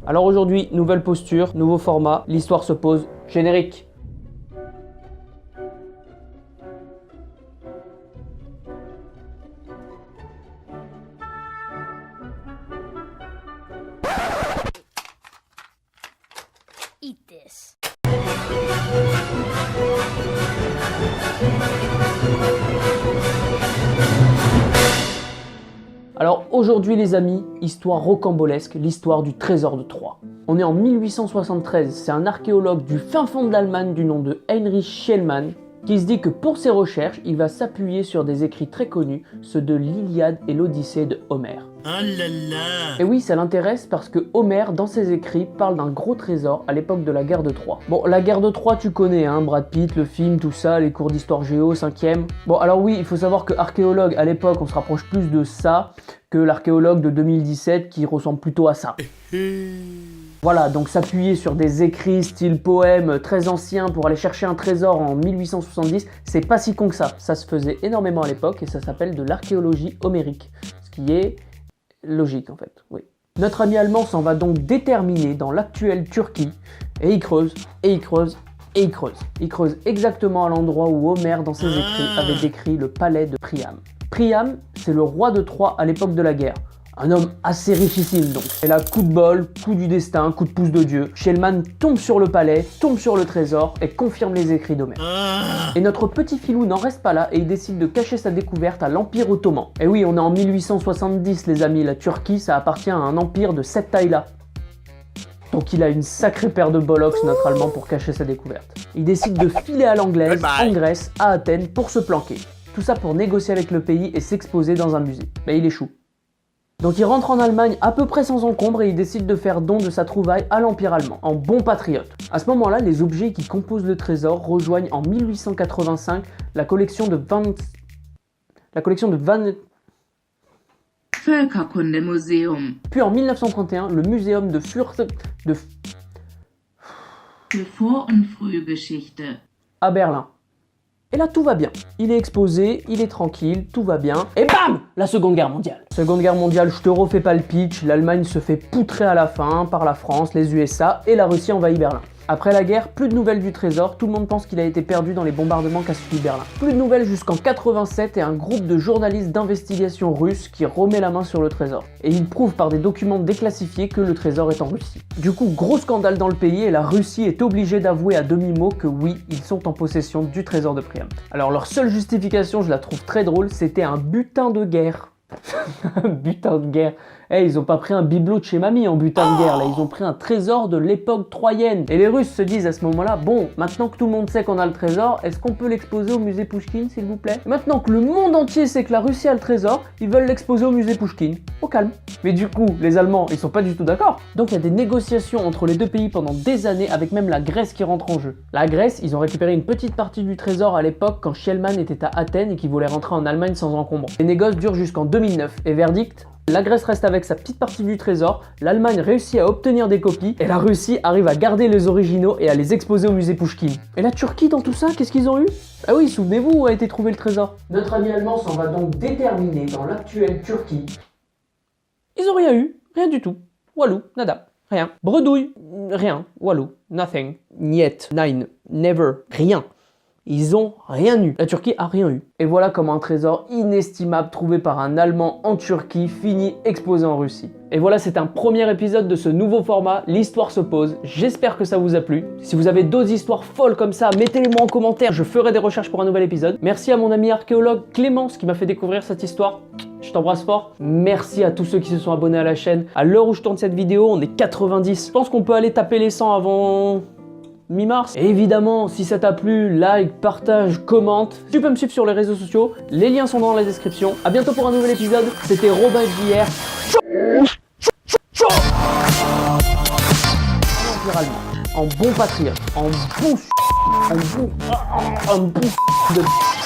Alors aujourd'hui, nouvelle posture, nouveau format, l'histoire se pose, générique. Eat this. Alors aujourd'hui les amis, histoire rocambolesque, l'histoire du trésor de Troie. On est en 1873, c'est un archéologue du fin fond de l'Allemagne du nom de Heinrich Schliemann qui se dit que pour ses recherches, il va s'appuyer sur des écrits très connus, ceux de l'Iliade et l'Odyssée de Homère. Oh là là! Et oui, ça l'intéresse parce que Homère, dans ses écrits, parle d'un gros trésor à l'époque de la guerre de Troie. Bon, la guerre de Troie, tu connais, hein, Brad Pitt, le film, tout ça, les cours d'histoire géo, 5e. Bon, alors oui, il faut savoir que archéologue, à l'époque, on se rapproche plus de ça que l'archéologue de 2017 qui ressemble plutôt à ça. Voilà, donc s'appuyer sur des écrits style poème très anciens pour aller chercher un trésor en 1870, c'est pas si con que ça. Ça se faisait énormément à l'époque et ça s'appelle de l'archéologie homérique, ce qui est logique en fait, oui. Notre ami allemand s'en va donc déterminer dans l'actuelle Turquie et il creuse, et il creuse, et il creuse. Il creuse exactement à l'endroit où Homère dans ses écrits avait décrit le palais de Priam. Priam, c'est le roi de Troie à l'époque de la guerre. Un homme assez richissime donc. Et là, coup de bol, coup du destin, coup de pouce de Dieu. Schliemann tombe sur le palais, tombe sur le trésor et confirme les écrits d'Homère. Et notre petit filou n'en reste pas là et il décide de cacher sa découverte à l'Empire ottoman. Et oui, on est en 1870 les amis, la Turquie ça appartient à un empire de cette taille-là. Donc il a une sacrée paire de bollocks notre allemand pour cacher sa découverte. Il décide de filer à l'anglaise, en Grèce, à Athènes pour se planquer. Tout ça pour négocier avec le pays et s'exposer dans un musée. Mais il échoue. Donc il rentre en Allemagne à peu près sans encombre et il décide de faire don de sa trouvaille à l'Empire allemand, en bon patriote. À ce moment-là, les objets qui composent le trésor rejoignent en 1885 la collection de Völkerkundemuseum. Puis en 1931, le muséum de Für Vor- und Frühgeschichte. à Berlin. Et là, tout va bien. Il est exposé, il est tranquille, tout va bien. Et bam! La Seconde Guerre mondiale. Seconde Guerre mondiale, je te refais pas le pitch. L'Allemagne se fait poutrer à la fin par la France, les USA et la Russie envahit Berlin. Après la guerre, plus de nouvelles du trésor, tout le monde pense qu'il a été perdu dans les bombardements qu'a suivi Berlin. Plus de nouvelles jusqu'en 87 et un groupe de journalistes d'investigation russes qui remet la main sur le trésor. Et il prouve par des documents déclassifiés que le trésor est en Russie. Du coup, gros scandale dans le pays et la Russie est obligée d'avouer à demi-mot que oui, ils sont en possession du trésor de Priam. Alors leur seule justification, je la trouve très drôle, c'était un butin de guerre. Butin de guerre. Eh, ils ont pas pris un bibelot de chez mamie en butin de guerre, là, ils ont pris un trésor de l'époque troyenne. Et les Russes se disent à ce moment-là, bon, maintenant que tout le monde sait qu'on a le trésor, est-ce qu'on peut l'exposer au musée Pouchkine, s'il vous plaît? Maintenant que le monde entier sait que la Russie a le trésor, ils veulent l'exposer au musée Pouchkine. Au calme. Mais du coup, les Allemands, ils sont pas du tout d'accord. Donc il y a des négociations entre les deux pays pendant des années, avec même la Grèce qui rentre en jeu. La Grèce, ils ont récupéré une petite partie du trésor à l'époque quand Schliemann était à Athènes et qu'il voulait rentrer en Allemagne sans encombre. Les négoces durent jusqu'en 2009, et verdict, la Grèce reste avec sa petite partie du trésor, l'Allemagne réussit à obtenir des copies, et la Russie arrive à garder les originaux et à les exposer au musée Pouchkine. Et la Turquie dans tout ça, qu'est-ce qu'ils ont eu? Ah oui, souvenez-vous où a été trouvé le trésor. Notre ami allemand s'en va donc déterminer dans l'actuelle Turquie. Ils ont rien eu, rien du tout. Walou, nada, rien. Bredouille, rien. Walou, nothing. Niet, nine, never, rien. Ils ont rien eu. La Turquie a rien eu. Et voilà comment un trésor inestimable trouvé par un Allemand en Turquie finit exposé en Russie. Et voilà, c'est un premier épisode de ce nouveau format, l'histoire se pose. J'espère que ça vous a plu. Si vous avez d'autres histoires folles comme ça, mettez-les moi en commentaire, je ferai des recherches pour un nouvel épisode. Merci à mon ami archéologue Clémence qui m'a fait découvrir cette histoire. Je t'embrasse fort. Merci à tous ceux qui se sont abonnés à la chaîne. À l'heure où je tourne cette vidéo, on est 90. Je pense qu'on peut aller taper les 100 avant mi-mars. Et évidemment, si ça t'a plu, like, partage, commente. Tu peux me suivre sur les réseaux sociaux, les liens sont dans la description. A bientôt pour un nouvel épisode, c'était Robin JR. En bon patriote, en bon de